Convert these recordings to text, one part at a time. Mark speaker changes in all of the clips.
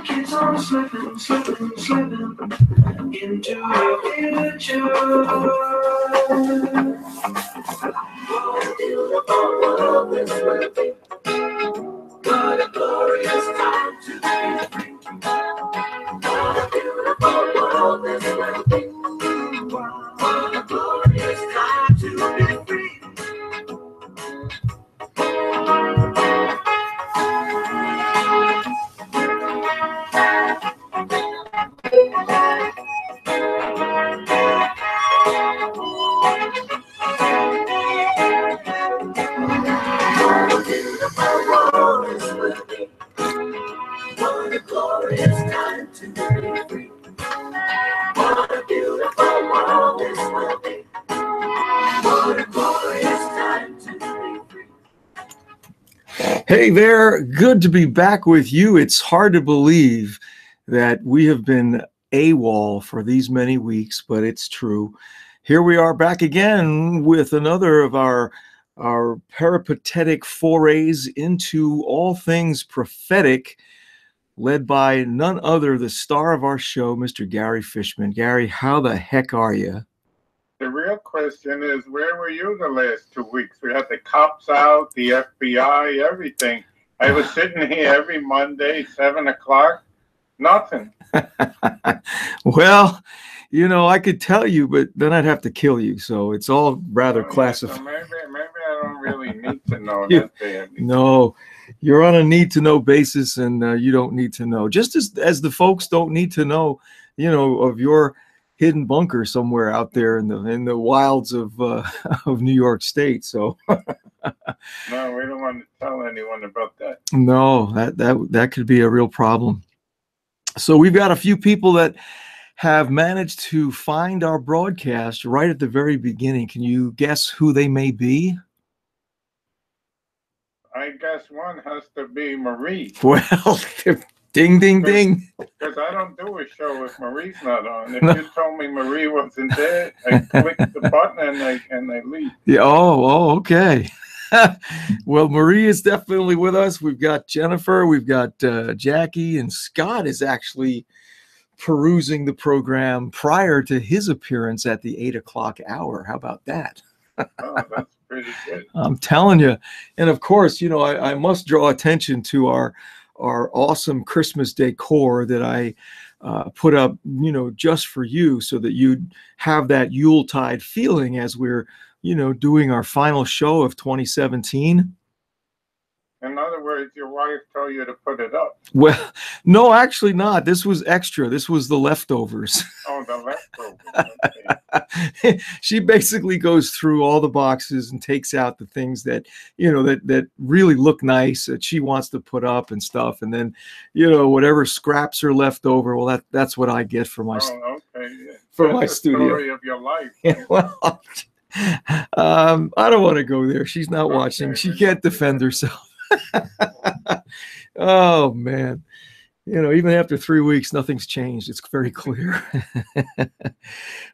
Speaker 1: Keeps on slipping, slipping, slipping into your future. What a beautiful world this will be. What a glorious time to be free. What a beautiful world this will be. What a glorious time to be free. What a glorious time to be free. What a beautiful world this will be. What a glorious time to be free. Hey there, good to be back with you. It's hard to believe that we have been AWOL for these many weeks, but it's true. Here we are back again with another of our peripatetic forays into all things prophetic, led by none other, the star of our show, Mr. Gary Fishman. Gary, how the heck are you?
Speaker 2: The real question is, where were you the last 2 weeks? We had the cops out, the FBI, everything. I was sitting here every Monday, 7 o'clock, nothing.
Speaker 1: Well, you know, I could tell you, but then I'd have to kill you. So it's all rather classified.
Speaker 2: So maybe I don't really need to know that.
Speaker 1: No, you're on a need-to-know basis, and you don't need to know. Just as the folks don't need to know, you know, of your hidden bunker somewhere out there in the wilds of New York State. So
Speaker 2: no, we don't want to tell anyone about that.
Speaker 1: No, that could be a real problem. So we've got a few people that have managed to find our broadcast right at the very beginning. Can you guess who they may be?
Speaker 2: I guess one has to be Marie.
Speaker 1: Well, ding, ding, ding.
Speaker 2: Because I don't do a show if Marie's not on. If you told me Marie wasn't there, I click the button and I leave.
Speaker 1: Yeah. Oh, okay. Well, Marie is definitely with us. We've got Jennifer, we've got Jackie, and Scott is actually perusing the program prior to his appearance at the 8 o'clock hour. How about that?
Speaker 2: Oh, that's pretty good.
Speaker 1: I'm telling you. And of course, you know, I must draw attention to our awesome Christmas decor that I put up, you know, just for you, so that you'd have that Yuletide feeling as we're, you know, doing our final show of 2017.
Speaker 2: In other words, your wife told you to put it up.
Speaker 1: Well, no, actually not. This was extra. This was the leftovers.
Speaker 2: Oh, the leftovers. Okay.
Speaker 1: She basically goes through all the boxes and takes out the things that, you know, that really look nice that she wants to put up and stuff. And then, you know, whatever scraps are left over, well, that's what I get for my
Speaker 2: okay. Yeah.
Speaker 1: For my studio.
Speaker 2: Story of your life.
Speaker 1: Yeah, well, I don't want to go there. She's not watching. She can't defend herself. Oh man, you know, even after 3 weeks, nothing's changed. It's very clear.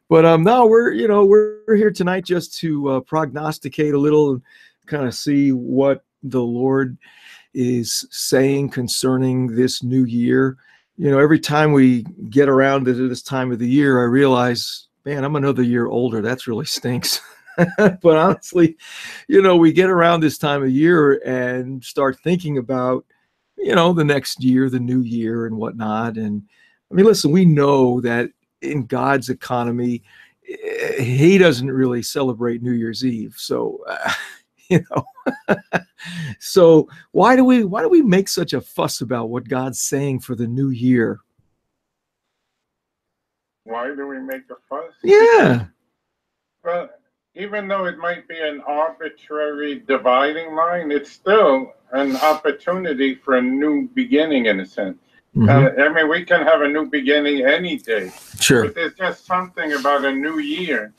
Speaker 1: But now we're here tonight just to prognosticate a little and kind of see what the Lord is saying concerning this new year. You know, every time we get around to this time of the year, I realize, man, I'm another year older. That's really stinks. But honestly, you know, we get around this time of year and start thinking about, you know, the next year, the new year and whatnot. And I mean, listen, we know that in God's economy, he doesn't really celebrate New Year's Eve. So, you know, so why do we make such a fuss about what God's saying for the new year?
Speaker 2: Why do we make a fuss?
Speaker 1: Yeah.
Speaker 2: Well, even though it might be an arbitrary dividing line, it's still an opportunity for a new beginning, in a sense.
Speaker 1: Mm-hmm.
Speaker 2: I mean, we can have a new beginning any day.
Speaker 1: Sure.
Speaker 2: But there's just something about a new year,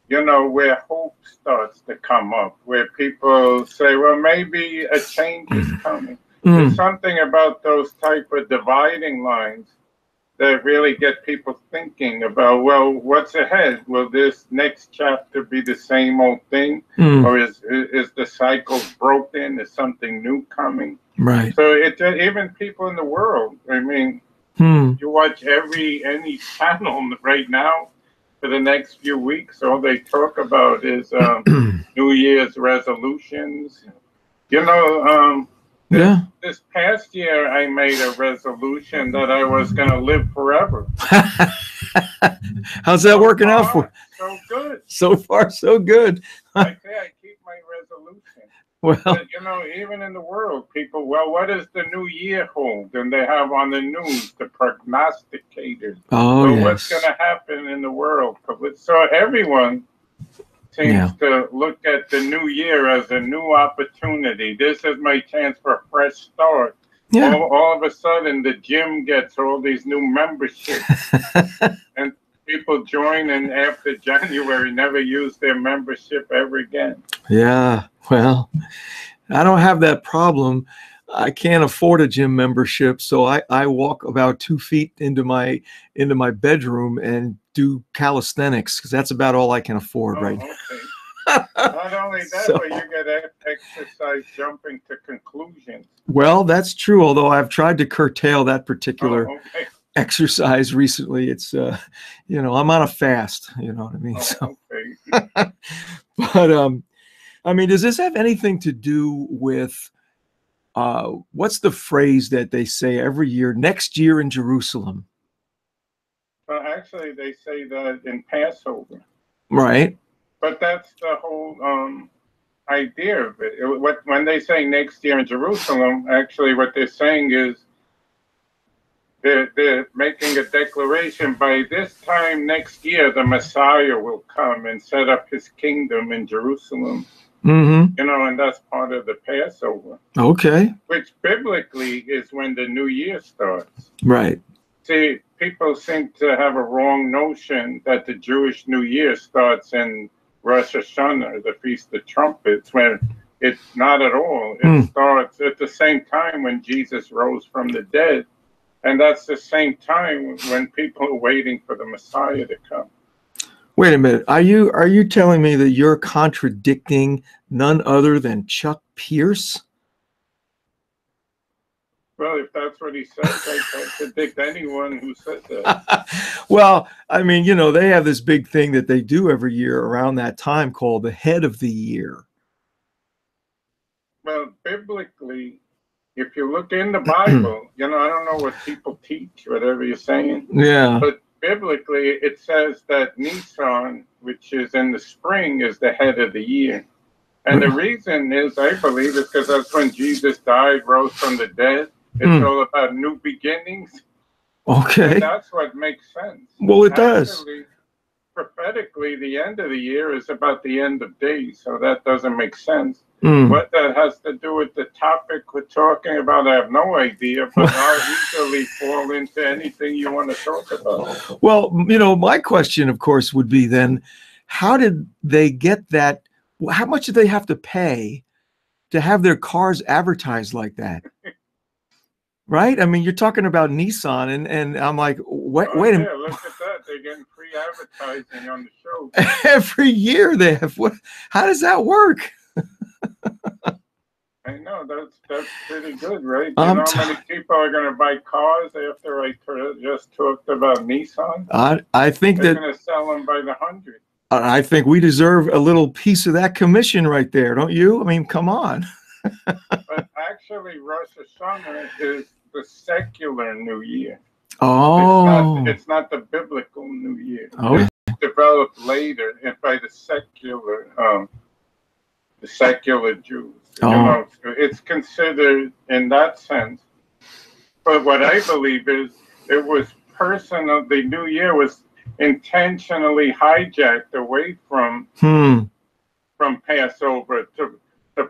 Speaker 2: you know, where hope starts to come up, where people say, well, maybe a change is coming. There's something about those type of dividing lines that really get people thinking about, well, what's ahead? Will this next chapter be the same old thing? Or is the cycle broken? Is something new coming?
Speaker 1: Right.
Speaker 2: So even people in the world. I mean, you watch any channel right now for the next few weeks. All they talk about is New Year's resolutions. You know,
Speaker 1: Yeah.
Speaker 2: this past year I made a resolution that I was going to live forever.
Speaker 1: How's that working out for?
Speaker 2: So good.
Speaker 1: So far, so good.
Speaker 2: I say I keep my resolution.
Speaker 1: Well,
Speaker 2: But, you know, even in the world, people, well, what does the new year hold? And they have on the news the prognosticators.
Speaker 1: oh,
Speaker 2: So
Speaker 1: yes.
Speaker 2: what's going to happen in the world? So everyone seems to look at the new year as a new opportunity. This is my chance for a fresh start.
Speaker 1: Yeah.
Speaker 2: All of a sudden, the gym gets all these new memberships. And people join and after January never use their membership ever again.
Speaker 1: Yeah. Well, I don't have that problem. I can't afford a gym membership, so I walk about 2 feet into my bedroom and do calisthenics because that's about all I can afford right now.
Speaker 2: Okay. Not only that, but you get exercise jumping to conclusions.
Speaker 1: Well, that's true. Although I've tried to curtail that particular exercise recently. It's you know, I'm on a fast. You know what I mean? But I mean, does this have anything to do with what's the phrase that they say every year? Next year in Jerusalem.
Speaker 2: Well, actually, they say that in Passover.
Speaker 1: Right.
Speaker 2: But that's the whole idea of it. When they say next year in Jerusalem, actually what they're saying is they're making a declaration. By this time next year, the Messiah will come and set up his kingdom in Jerusalem. You know, and that's part of the Passover.
Speaker 1: Okay.
Speaker 2: Which biblically is when the new year starts.
Speaker 1: Right.
Speaker 2: See, people seem to have a wrong notion that the Jewish New Year starts in Rosh Hashanah, the Feast of Trumpets, when it's not at all. It starts at the same time when Jesus rose from the dead. And that's the same time when people are waiting for the Messiah to come.
Speaker 1: Wait a minute. Are you telling me that you're contradicting none other than Chuck Pierce?
Speaker 2: Well, if that's what he says, I contradict anyone who said that.
Speaker 1: Well, I mean, you know, they have this big thing that they do every year around that time called the head of the year.
Speaker 2: Well, biblically, if you look in the Bible, you know, I don't know what people teach, whatever you're saying.
Speaker 1: Yeah.
Speaker 2: But biblically, it says that Nisan, which is in the spring, is the head of the year. And the reason is, I believe, is because that's when Jesus died, rose from the dead. It's all about new beginnings.
Speaker 1: Okay.
Speaker 2: And that's what makes sense.
Speaker 1: Well, it does.
Speaker 2: Actually, prophetically, the end of the year is about the end of days, so that doesn't make sense. What that has to do with the topic we're talking about, I have no idea, but I'll easily fall into anything you want to talk about.
Speaker 1: Well, you know, my question, of course, would be then, how did they get that? How much did they have to pay to have their cars advertised like that? Right? I mean, you're talking about Nissan, and I'm like, wait a minute.
Speaker 2: Yeah, look at that. They're getting free advertising on the show.
Speaker 1: Every year they have. How does that work?
Speaker 2: I know, that's pretty good, right? You know how many people are going to buy cars after I just talked about Nissan?
Speaker 1: I think
Speaker 2: they're going to sell them by the hundred.
Speaker 1: I think we deserve a little piece of that commission right there, don't you? I mean, come on.
Speaker 2: But actually, Rosh Hashanah is the secular New Year.
Speaker 1: Oh.
Speaker 2: It's not the biblical New Year.
Speaker 1: Oh.
Speaker 2: It's developed later and by the secular Jews. You know, it's considered in that sense. But what I believe is it was personal. The New Year was intentionally hijacked away from Passover to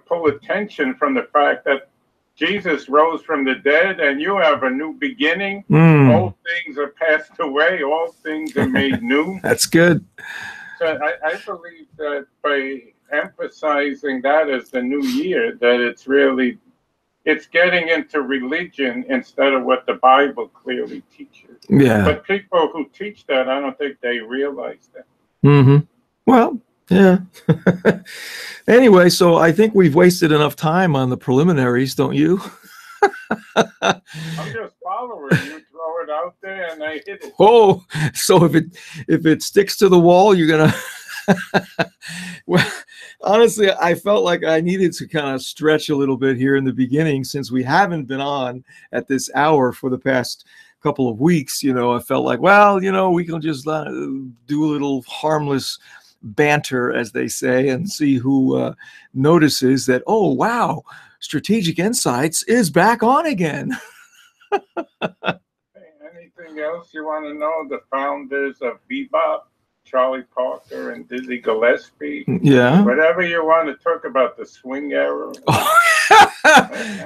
Speaker 2: pull attention from the fact that Jesus rose from the dead and you have a new beginning. Old things are passed away. All things are made new.
Speaker 1: That's good.
Speaker 2: So I believe that by emphasizing that as the new year, that it's getting into religion instead of what the Bible clearly teaches.
Speaker 1: Yeah.
Speaker 2: But people who teach that, I don't think they realize that.
Speaker 1: Well, yeah. Anyway, so I think we've wasted enough time on the preliminaries, don't you?
Speaker 2: I'm just following you. Throw it out there, and I hit it.
Speaker 1: Oh, so if it sticks to the wall, you're gonna. Well, honestly, I felt like I needed to kind of stretch a little bit here in the beginning since we haven't been on at this hour for the past couple of weeks. I felt like, well, we can just do a little harmless banter, as they say, and see who notices that, oh, wow, Strategic Insights is back on again.
Speaker 2: Hey, anything else you want to know? The founders of Bebop, Charlie Parker and Dizzy Gillespie.
Speaker 1: Yeah.
Speaker 2: Whatever you want to talk about, the swing era.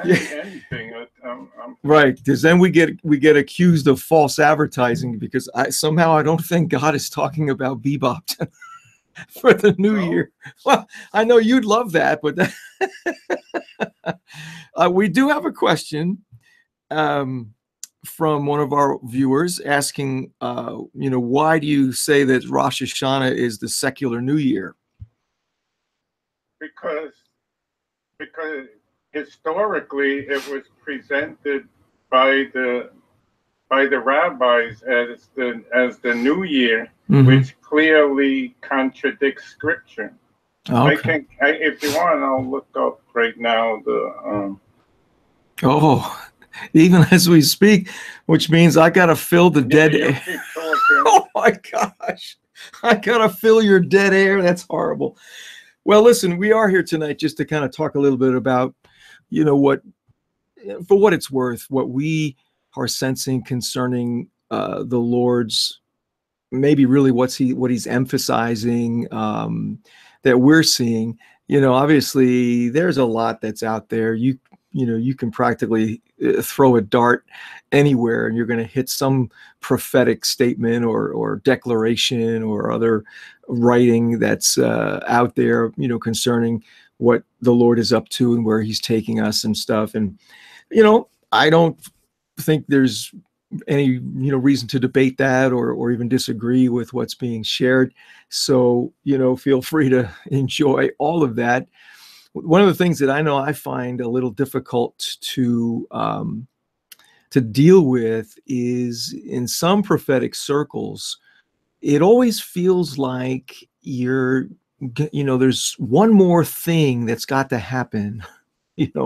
Speaker 2: Anything.
Speaker 1: Right, because then we get accused of false advertising because I don't think God is talking about Bebop for the new year. Well, I know you'd love that, but we do have a question from one of our viewers asking, why do you say that Rosh Hashanah is the secular New Year?
Speaker 2: Because historically it was presented by the rabbis as the New Year, which clearly contradicts Scripture.
Speaker 1: Okay.
Speaker 2: If you want, I'll look up right now the.
Speaker 1: Even as we speak, which means I gotta fill the dead air. Oh my gosh, I gotta fill your dead air. That's horrible. Well, listen, we are here tonight just to kind of talk a little bit about, what, for what it's worth, what we are sensing concerning the Lord's, maybe really what he's emphasizing, that we're seeing. Obviously there's a lot that's out there. You can practically throw a dart anywhere and you're going to hit some prophetic statement or declaration or other writing that's out there, concerning what the Lord is up to and where he's taking us and stuff. And, I don't think there's any reason to debate that or even disagree with what's being shared. So, feel free to enjoy all of that. One of the things that I know I find a little difficult to deal with is in some prophetic circles, it always feels like there's one more thing that's got to happen,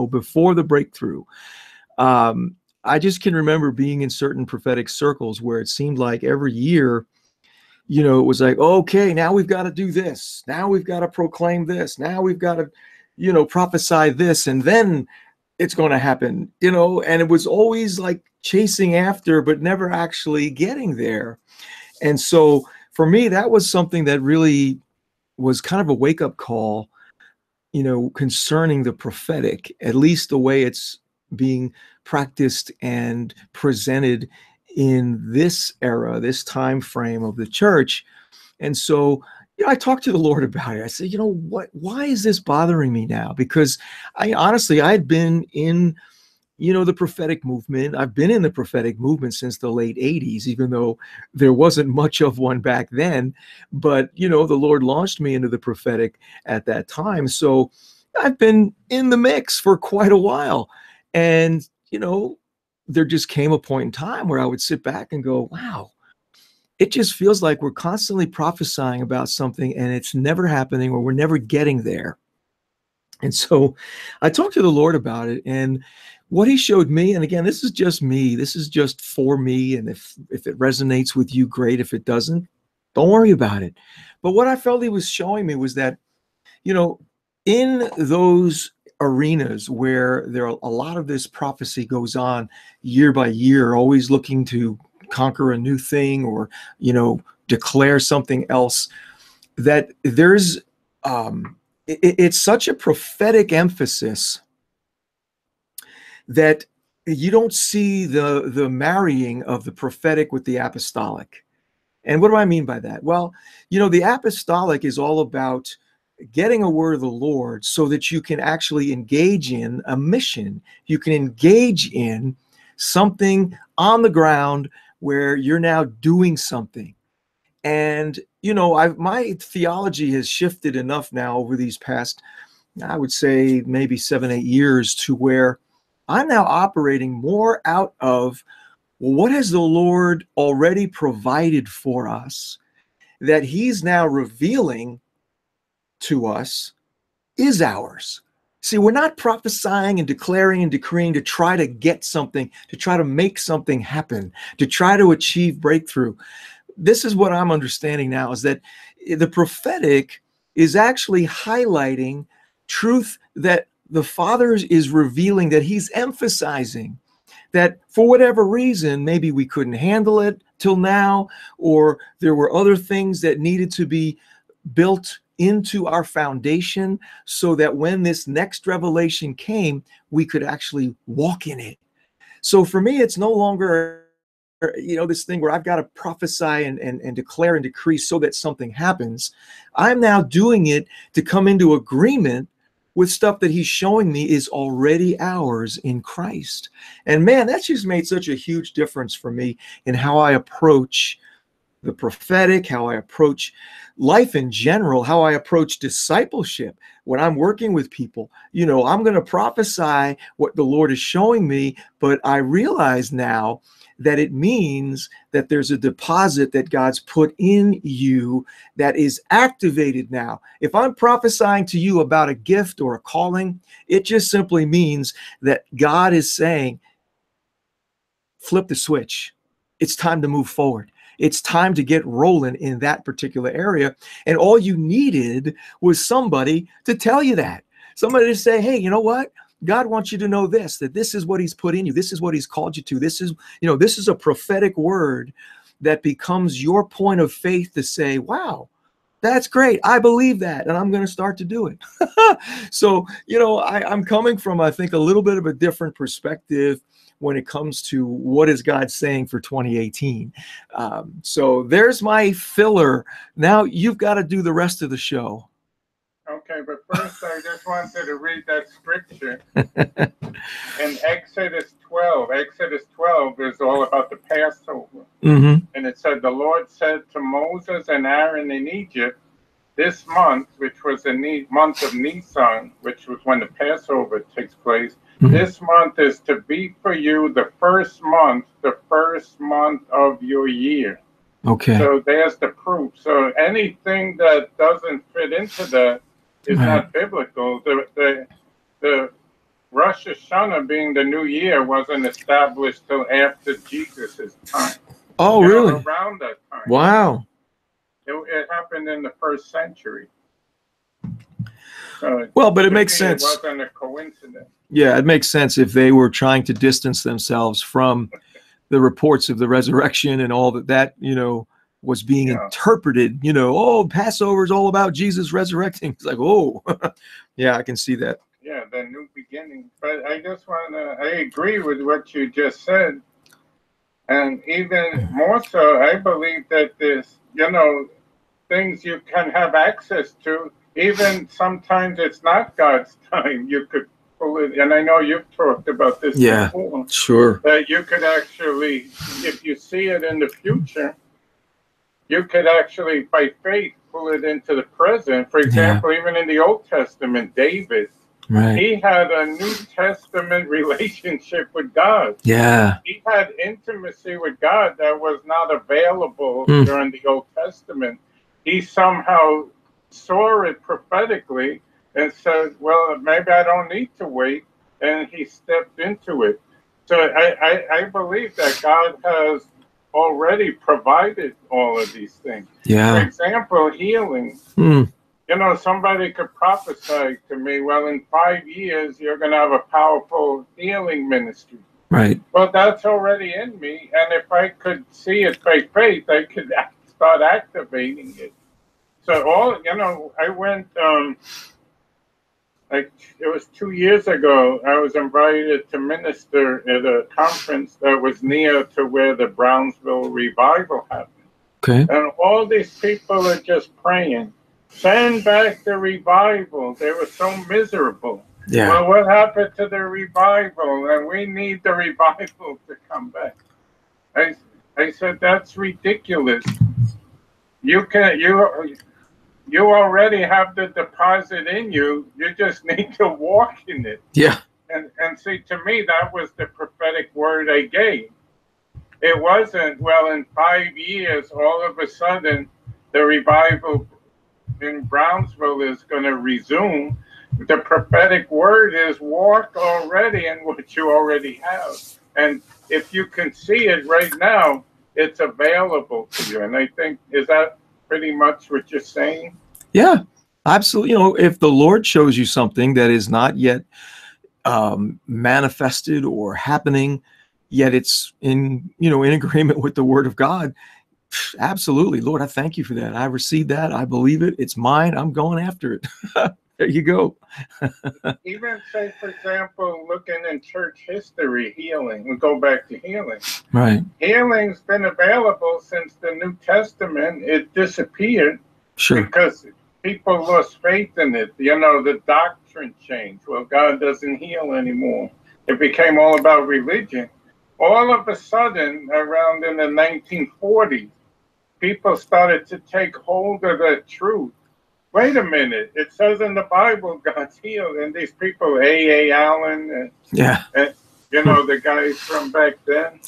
Speaker 1: before the breakthrough. I just can remember being in certain prophetic circles where it seemed like every year, it was like, okay, now we've got to do this. Now we've got to proclaim this. Now we've got to, prophesy this, and then it's going to happen, and it was always like chasing after, but never actually getting there. And so for me, that was something that really was kind of a wake-up call, concerning the prophetic, at least the way it's being practiced and presented in this era, this time frame of the church. And so, I talked to the Lord about it. I said, why is this bothering me now? Because I'd been in, the prophetic movement. I've been in the prophetic movement since the late 80s, even though there wasn't much of one back then. But, the Lord launched me into the prophetic at that time. So I've been in the mix for quite a while. And, there just came a point in time where I would sit back and go, wow, it just feels like we're constantly prophesying about something and it's never happening, or we're never getting there. And so I talked to the Lord about it, and what he showed me, and again, this is just me, this is just for me. And if it resonates with you, great. If it doesn't, don't worry about it. But what I felt he was showing me was that, in those arenas where a lot of this prophecy goes on year by year, always looking to conquer a new thing or, declare something else, that there's, it's such a prophetic emphasis that you don't see the marrying of the prophetic with the apostolic. And what do I mean by that? Well, the apostolic is all about getting a word of the Lord so that you can actually engage in a mission. You can engage in something on the ground where you're now doing something. And, my theology has shifted enough now over these past, I would say maybe 7-8 years, to where I'm now operating more out of, well, what has the Lord already provided for us that he's now revealing to us is ours. See, we're not prophesying and declaring and decreeing to try to get something, to try to make something happen, to try to achieve breakthrough. This is what I'm understanding now, is that the prophetic is actually highlighting truth that the Father is revealing, that he's emphasizing, that for whatever reason, maybe we couldn't handle it till now, or there were other things that needed to be built into our foundation so that when this next revelation came, we could actually walk in it. So for me, it's no longer, this thing where I've got to prophesy and declare and decree so that something happens. I'm now doing it to come into agreement with stuff that he's showing me is already ours in Christ. And man, that's just made such a huge difference for me in how I approach the prophetic, how I approach life in general, how I approach discipleship. When I'm working with people, I'm going to prophesy what the Lord is showing me, but I realize now that it means that there's a deposit that God's put in you that is activated now. If I'm prophesying to you about a gift or a calling, it just simply means that God is saying, flip the switch. It's time to move forward. It's time to get rolling in that particular area. And all you needed was somebody to tell you that. Somebody to say, hey, you know what? God wants you to know this, that this is what he's put in you. This is what he's called you to. This is a prophetic word that becomes your point of faith to say, wow, that's great. I believe that, and I'm going to start to do it. So, I'm coming from, I think, a little bit of a different perspective when it comes to what is God saying for 2018. So there's my filler. Now you've got to do the rest of the show.
Speaker 2: Okay, but first I just wanted to read that scripture in Exodus 12. Exodus 12 is all about the Passover.
Speaker 1: Mm-hmm.
Speaker 2: And it said, the Lord said to Moses and Aaron in Egypt, this month, which was the month of Nisan, which was when the Passover takes place, mm-hmm. This month is to be for you the first month of your year.
Speaker 1: Okay.
Speaker 2: So there's the proof. So anything that doesn't fit into that is not biblical. The Rosh Hashanah being the new year wasn't established till after Jesus' time.
Speaker 1: Oh, really?
Speaker 2: Around that time.
Speaker 1: Wow.
Speaker 2: It happened in the first century. So
Speaker 1: well, but it makes sense.
Speaker 2: It wasn't a coincidence.
Speaker 1: Yeah, it makes sense if they were trying to distance themselves from the reports of the resurrection and all that was being interpreted. Passover is all about Jesus resurrecting. It's like, oh, yeah, I can see that.
Speaker 2: Yeah, the new beginning. But I agree with what you just said. And even more so, I believe that this, things you can have access to, even sometimes it's not God's time, you could pull it. And I know you've talked about this before.
Speaker 1: Sure.
Speaker 2: That you could actually, if you see it in the future, you could actually, by faith, pull it into the present. For example, even in the Old Testament, David, he had a New Testament relationship with God.
Speaker 1: Yeah.
Speaker 2: He had intimacy with God that was not available during the Old Testament. He somehow saw it prophetically and said, well, maybe I don't need to wait. And he stepped into it. So I believe that God has already provided all of these things.
Speaker 1: Yeah.
Speaker 2: For example, healing. Somebody could prophesy to me, well, in 5 years, you're going to have a powerful healing ministry.
Speaker 1: Right.
Speaker 2: Well, that's already in me. And if I could see it by faith, I could start activating it. So I went, it was 2 years ago, I was invited to minister at a conference that was near to where the Brownsville revival happened.
Speaker 1: Okay.
Speaker 2: And all these people are just praying, send back the revival. They were so miserable.
Speaker 1: Yeah.
Speaker 2: Well, what happened to the revival? And we need the revival to come back. I said, that's ridiculous. You already have the deposit in you. You just need to walk in it.
Speaker 1: Yeah.
Speaker 2: And see, to me, that was the prophetic word I gave. It wasn't, well, in 5 years, all of a sudden, the revival in Brownsville is going to resume. The prophetic word is walk already in what you already have. And if you can see it right now, it's available to you. And I think, is that pretty much what you're saying?
Speaker 1: Yeah, absolutely. You know, if the Lord shows you something that is not yet manifested or happening, yet it's in, you know, in agreement with the word of God, absolutely. Lord, I thank you for that. I received that. I believe it. It's mine. I'm going after it. There you go.
Speaker 2: Even say, for example, looking in church history, healing. We go back to healing.
Speaker 1: Right.
Speaker 2: Healing's been available since the New Testament. It disappeared because people lost faith in it. You know, the doctrine changed. Well, God doesn't heal anymore. It became all about religion. All of a sudden, around in the 1940s, people started to take hold of the truth. Wait a minute, it says in the Bible God's healed, and these people, A. Allen, and you know, the guys from back then,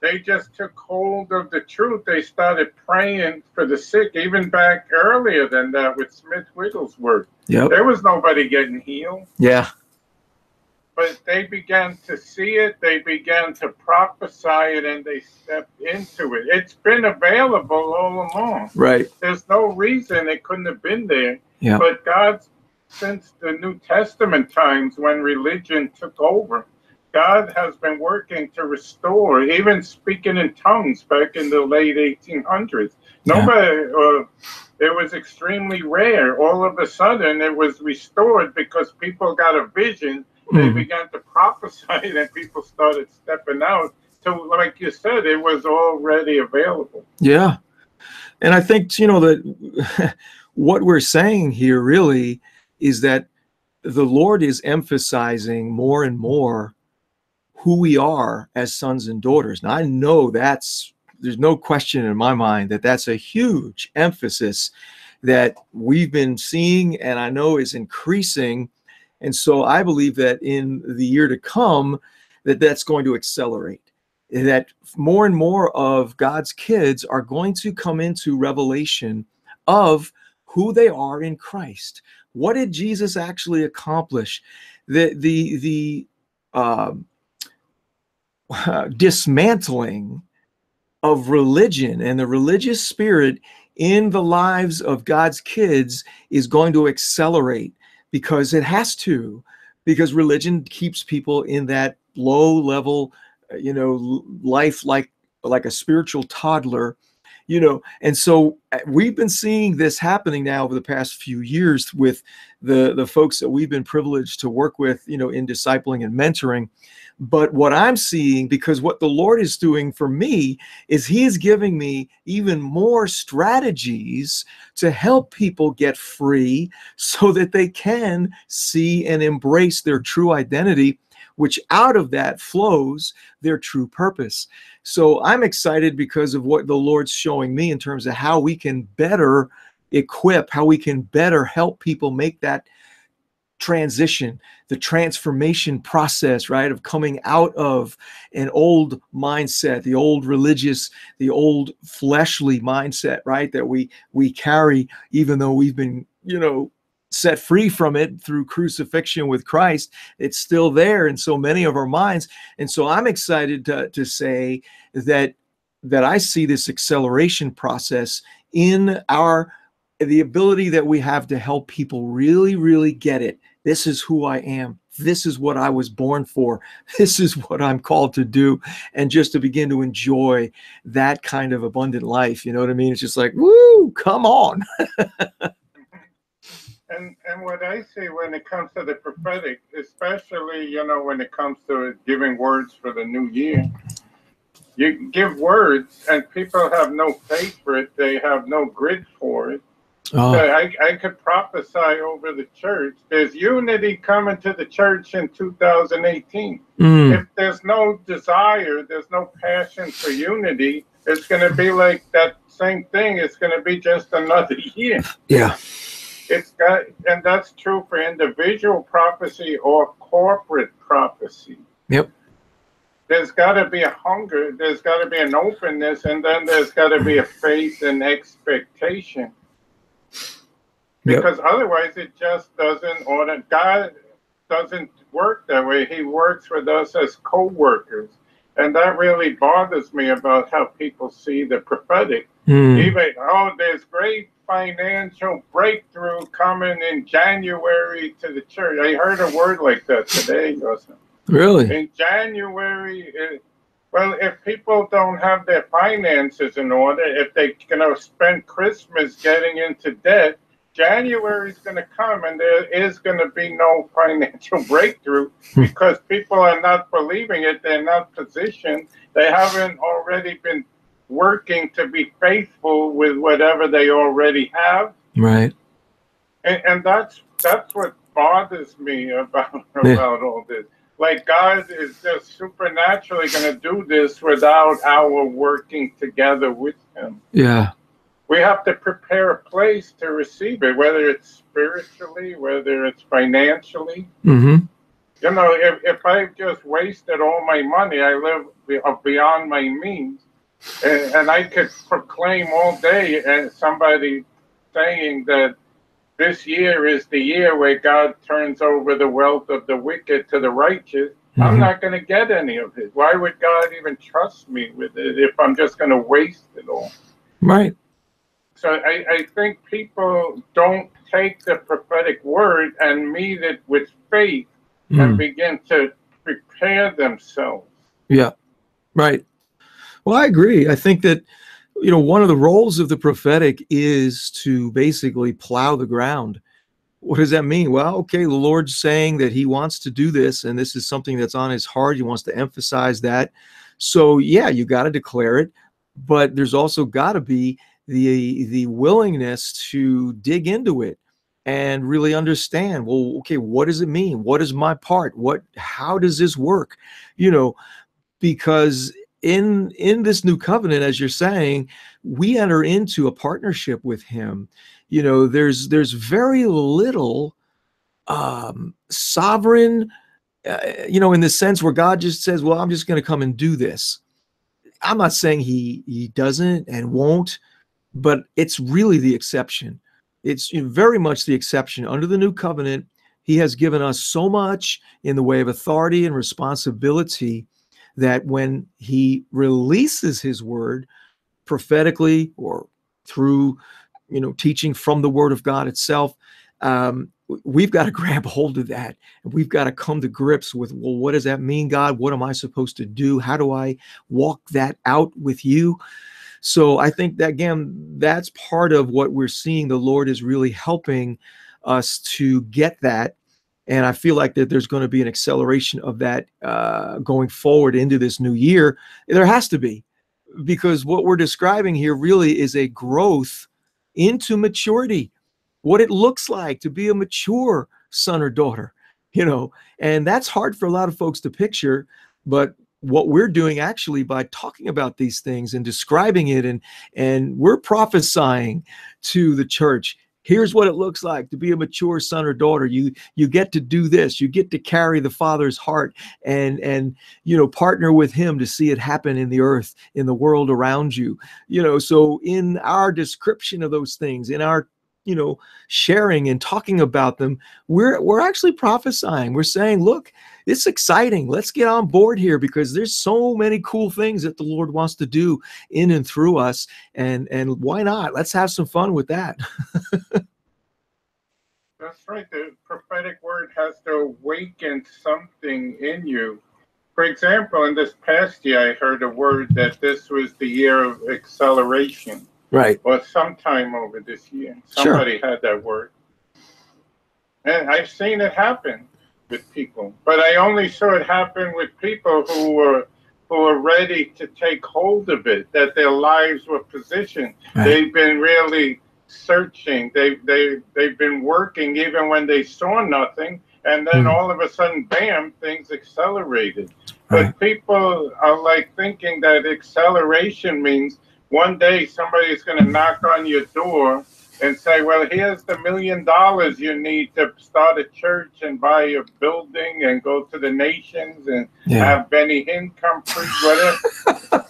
Speaker 2: they just took hold of the truth. They started praying for the sick, even back earlier than that with Smith Wigglesworth. There was nobody getting healed. But they began to see it, they began to prophesy it, and they stepped into it. It's been available all along. There's no reason it couldn't have been there. But God, since the New Testament times when religion took over, God has been working to restore, even speaking in tongues back in the late 1800s. Nobody, it was extremely rare. All of a sudden, it was restored because people got a vision. They began to prophesy, and people started stepping out. So, like you said, it was already available.
Speaker 1: Yeah. And I think, you know, that what we're saying here really is that the Lord is emphasizing more and more who we are as sons and daughters. Now, I know there's no question in my mind that that's a huge emphasis that we've been seeing, and I know is increasing. And so I believe that in the year to come, that's going to accelerate, that more and more of God's kids are going to come into revelation of who they are in Christ. What did Jesus actually accomplish? The dismantling of religion and the religious spirit in the lives of God's kids is going to accelerate, because it has to, because religion keeps people in that low level, you know, life like a spiritual toddler, you know. And so we've been seeing this happening now over the past few years with the folks that we've been privileged to work with, you know, in discipling and mentoring. But what I'm seeing, because what the Lord is doing for me is he is giving me even more strategies to help people get free so that they can see and embrace their true identity, which out of that flows their true purpose. So I'm excited because of what the Lord's showing me in terms of how we can better equip, how we can better help people make that transition, the transformation process, right, of coming out of an old mindset, the old religious, the old fleshly mindset, right, that we carry, even though we've been, you know, set free from it through crucifixion with Christ. It's still there in so many of our minds. And so I'm excited to say that I see this acceleration process in the ability that we have to help people really, really get it. This is who I am. This is what I was born for. This is what I'm called to do. And just to begin to enjoy that kind of abundant life. You know what I mean? It's just like, woo, come on.
Speaker 2: And what I see when it comes to the prophetic, especially, you know, when it comes to giving words for the new year, you give words and people have no faith for it. They have no grit for it. So I could prophesy over the church. There's unity coming to the church in 2018. If there's no desire, there's no passion for unity, it's going to be like that same thing. It's going to be just another year.
Speaker 1: Yeah.
Speaker 2: it's got, and that's true for individual prophecy or corporate prophecy.
Speaker 1: Yep.
Speaker 2: There's got to be a hunger, there's got to be an openness, and then there's got to be a faith and expectation. Because otherwise it just doesn't, God doesn't work that way. He works with us as co-workers. And that really bothers me about how people see the prophetic. Even, there's great financial breakthrough coming in January to the church. I heard a word like that today.
Speaker 1: Really?
Speaker 2: In January, well, if people don't have their finances in order, if they're going to spend Christmas getting into debt, January is going to come and there is going to be no financial breakthrough because people are not believing it. They're not positioned. They haven't already been working to be faithful with whatever they already have.
Speaker 1: Right.
Speaker 2: And that's what bothers me about all this. Like God is just supernaturally going to do this without our working together with Him.
Speaker 1: Yeah.
Speaker 2: We have to prepare a place to receive it, whether it's spiritually, whether it's financially.
Speaker 1: Mm-hmm.
Speaker 2: You know, if I've just wasted all my money, I live beyond my means, and I could proclaim all day and somebody saying that this year is the year where God turns over the wealth of the wicked to the righteous. Mm-hmm. I'm not going to get any of it. Why would God even trust me with it if I'm just going to waste it all?
Speaker 1: Right.
Speaker 2: So I think people don't take the prophetic word and meet it with faith and begin to prepare themselves.
Speaker 1: Yeah, right. Well, I agree. I think that, one of the roles of the prophetic is to basically plow the ground. What does that mean? Well, okay, the Lord's saying that He wants to do this, and this is something that's on His heart. He wants to emphasize that. So, yeah, you got to declare it, but there's also got to be the willingness to dig into it and really understand, well, okay, what does it mean? What is my part? How does this work? Because in this new covenant, as you're saying, we enter into a partnership with Him. There's very little sovereign, in the sense where God just says, well, I'm just going to come and do this. I'm not saying he doesn't and won't, but it's really the exception. It's very much the exception. Under the new covenant, He has given us so much in the way of authority and responsibility that when He releases His word prophetically or through, teaching from the Word of God itself, we've got to grab hold of that. And we've got to come to grips with, well, what does that mean, God? What am I supposed to do? How do I walk that out with You? So I think that, again, that's part of what we're seeing. The Lord is really helping us to get that. And I feel like that there's going to be an acceleration of that going forward into this new year. There has to be, because what we're describing here really is a growth into maturity, what it looks like to be a mature son or daughter, and that's hard for a lot of folks to picture. But what we're doing actually by talking about these things and describing it, and we're prophesying to the church, here's what it looks like to be a mature son or daughter. You get to do this. You get to carry the Father's heart and partner with Him to see it happen in the earth, in the world around you. So in our description of those things, in our sharing and talking about them, we're actually prophesying. We're saying, look, it's exciting. Let's get on board here, because there's so many cool things that the Lord wants to do in and through us. And why not? Let's have some fun with that.
Speaker 2: That's right. The prophetic word has to awaken something in you. For example, in this past year, I heard a word that this was the year of acceleration.
Speaker 1: Right.
Speaker 2: Or sometime over this year. Somebody had that word. And I've seen it happen with people. But I only saw it happen with people who were ready to take hold of it, that their lives were positioned. Right. They've been really searching. They've been working even when they saw nothing. And then all of a sudden, bam, things accelerated. Right. But people are like thinking that acceleration means one day somebody's going to knock on your door and say, well, here's the $1 million you need to start a church and buy a building and go to the nations and have Benny Hinn come preach, whatever.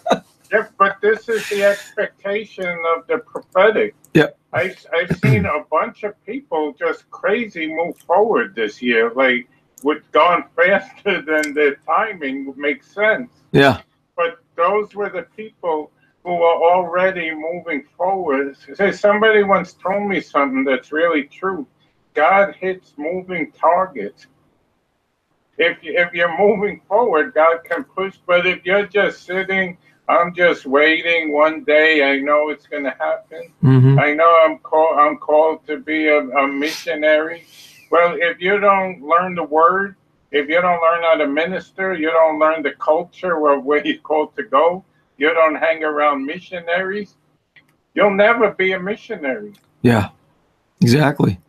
Speaker 2: Yeah, but this is the expectation of the prophetic.
Speaker 1: Yep.
Speaker 2: I've seen a bunch of people just crazy move forward this year, like with gone faster than the timing would make sense.
Speaker 1: Yeah.
Speaker 2: But those were the people who were already moving forward. Somebody once told me something that's really true. God hits moving targets. If you're moving forward, God can push. But if you're just sitting, I'm just waiting. One day, I know it's going to happen.
Speaker 1: Mm-hmm.
Speaker 2: I know I'm called to be a missionary. Well, if you don't learn the word, if you don't learn how to minister, you don't learn the culture of where you're called to go, you don't hang around missionaries, you'll never be a missionary.
Speaker 1: Yeah, exactly.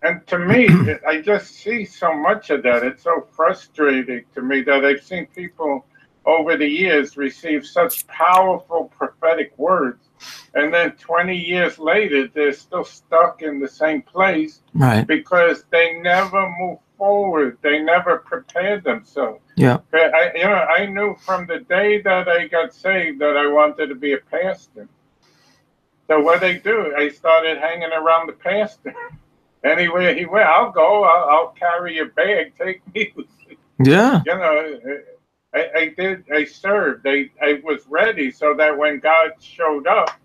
Speaker 2: And to me, I just see so much of that. It's so frustrating to me that I've seen people over the years receive such powerful prophetic words, and then 20 years later, they're still stuck in the same place,
Speaker 1: right?
Speaker 2: Because they never move forward. They never prepared themselves.
Speaker 1: Yeah.
Speaker 2: I knew from the day that I got saved that I wanted to be a pastor. So what I do, I started hanging around the pastor. Anywhere he went, I'll go. I'll carry a bag. Take me.
Speaker 1: Yeah.
Speaker 2: You know, I served. I was ready so that when God showed up,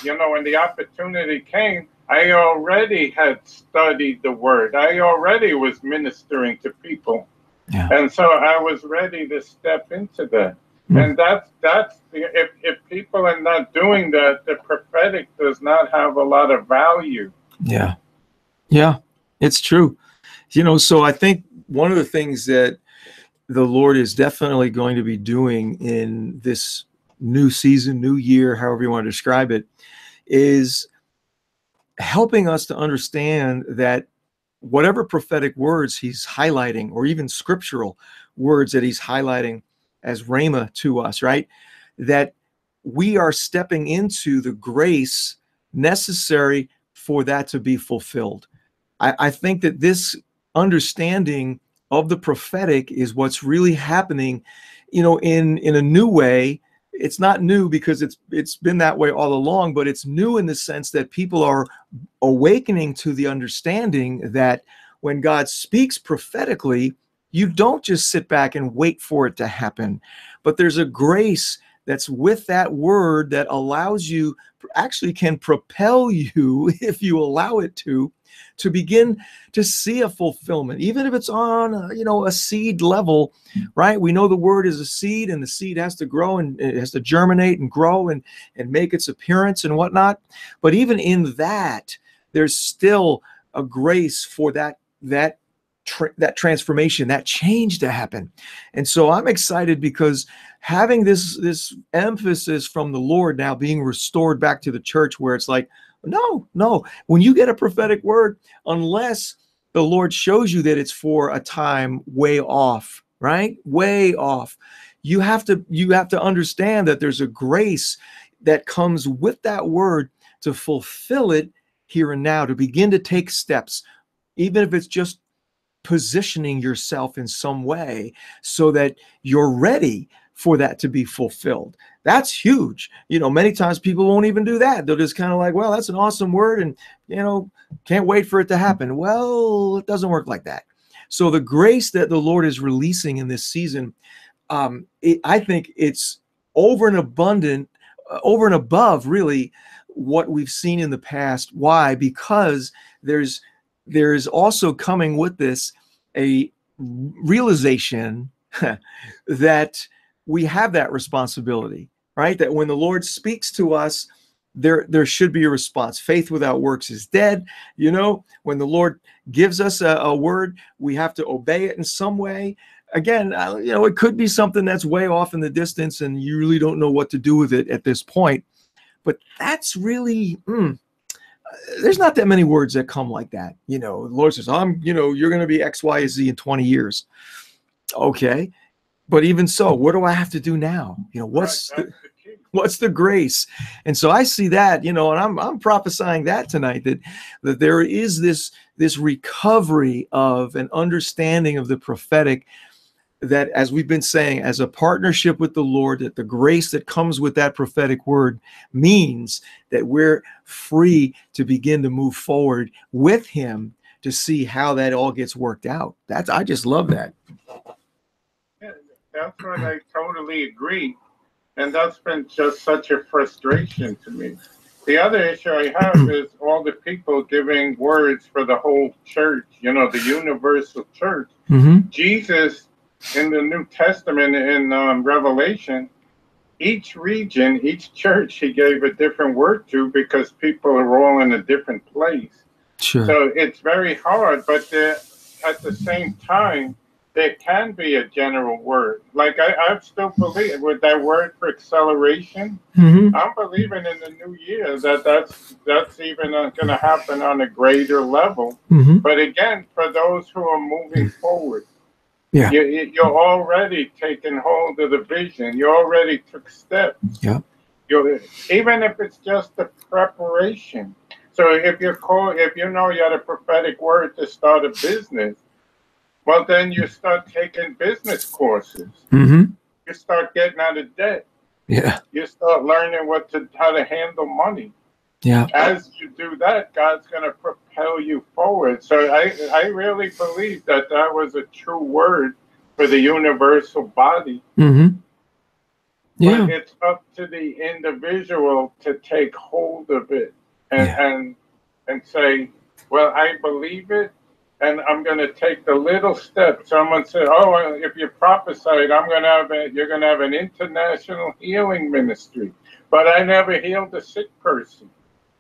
Speaker 2: you know, when the opportunity came, I already had studied the word. I already was ministering to people.
Speaker 1: Yeah.
Speaker 2: And so I was ready to step into that. And that's if people are not doing that, the prophetic does not have a lot of value.
Speaker 1: Yeah. Yeah, it's true. You know, so I think one of the things that the Lord is definitely going to be doing in this new season, new year, however you want to describe it, is helping us to understand that whatever prophetic words he's highlighting, or even scriptural words that he's highlighting as rhema to us, right? That we are stepping into the grace necessary for that to be fulfilled. I think that this understanding of the prophetic is what's really happening, you know, in a new way. It's not new because it's been that way all along, but it's new in the sense that people are awakening to the understanding that when God speaks prophetically, you don't just sit back and wait for it to happen, but there's a grace that's with that word that allows you, actually can propel you, if you allow it to begin to see a fulfillment, even if it's on a seed level, right? We know the word is a seed, and the seed has to grow, and it has to germinate and grow and make its appearance and whatnot. But even in that, there's still a grace for that transformation, that change to happen. And so I'm excited because having this emphasis from the Lord now being restored back to the church, where it's like, no, when you get a prophetic word, unless the Lord shows you that it's for a time way off, right? Way off. You have to understand that there's a grace that comes with that word to fulfill it here and now, to begin to take steps, even if it's just positioning yourself in some way so that you're ready for that to be fulfilled. That's huge. You know, many times people won't even do that. They'll just kind of like, well, that's an awesome word, and, can't wait for it to happen. Well, it doesn't work like that. So the grace that the Lord is releasing in this season, I think it's over and above really what we've seen in the past. Why? Because there's also coming with this a realization that we have that responsibility, right? That when the Lord speaks to us, there should be a response. Faith without works is dead. When the Lord gives us a word, we have to obey it in some way. Again, it could be something that's way off in the distance and you really don't know what to do with it at this point. But that's really, there's not that many words that come like that. The Lord says, you're going to be X, Y, Z in 20 years. Okay. But even so, what do I have to do now? What's the grace? And so I see that, and I'm prophesying that tonight, that there is this recovery of an understanding of the prophetic, that, as we've been saying, as a partnership with the Lord, that the grace that comes with that prophetic word means that we're free to begin to move forward with him to see how that all gets worked out. I just love that.
Speaker 2: Yeah, that's what I totally agree. And that's been just such a frustration to me. The other issue I have is all the people giving words for the whole church, the universal church.
Speaker 1: Mm-hmm.
Speaker 2: Jesus, in the New Testament, in Revelation, each region, each church, he gave a different word to, because people are all in a different place.
Speaker 1: Sure.
Speaker 2: So it's very hard, but at the same time, there can be a general word. Like I still believe with that word for acceleration.
Speaker 1: Mm-hmm.
Speaker 2: I'm believing in the new year that's even going to happen on a greater level.
Speaker 1: Mm-hmm.
Speaker 2: But again, for those who are moving forward,
Speaker 1: yeah,
Speaker 2: you're already taking hold of the vision. You already took steps.
Speaker 1: Yeah.
Speaker 2: Even if it's just the preparation. So if you had a prophetic word to start a business, well, then you start taking business courses.
Speaker 1: Mm-hmm.
Speaker 2: You start getting out of debt.
Speaker 1: Yeah.
Speaker 2: You start learning how to handle money.
Speaker 1: Yeah.
Speaker 2: As you do that, God's going to propel you forward. So I really believe that was a true word for the universal body.
Speaker 1: Mm-hmm. Yeah.
Speaker 2: But it's up to the individual to take hold of it and say, well, I believe it, and I'm going to take the little step. Someone said, oh, if you prophesied, you're going to have an international healing ministry. But I never healed a sick person.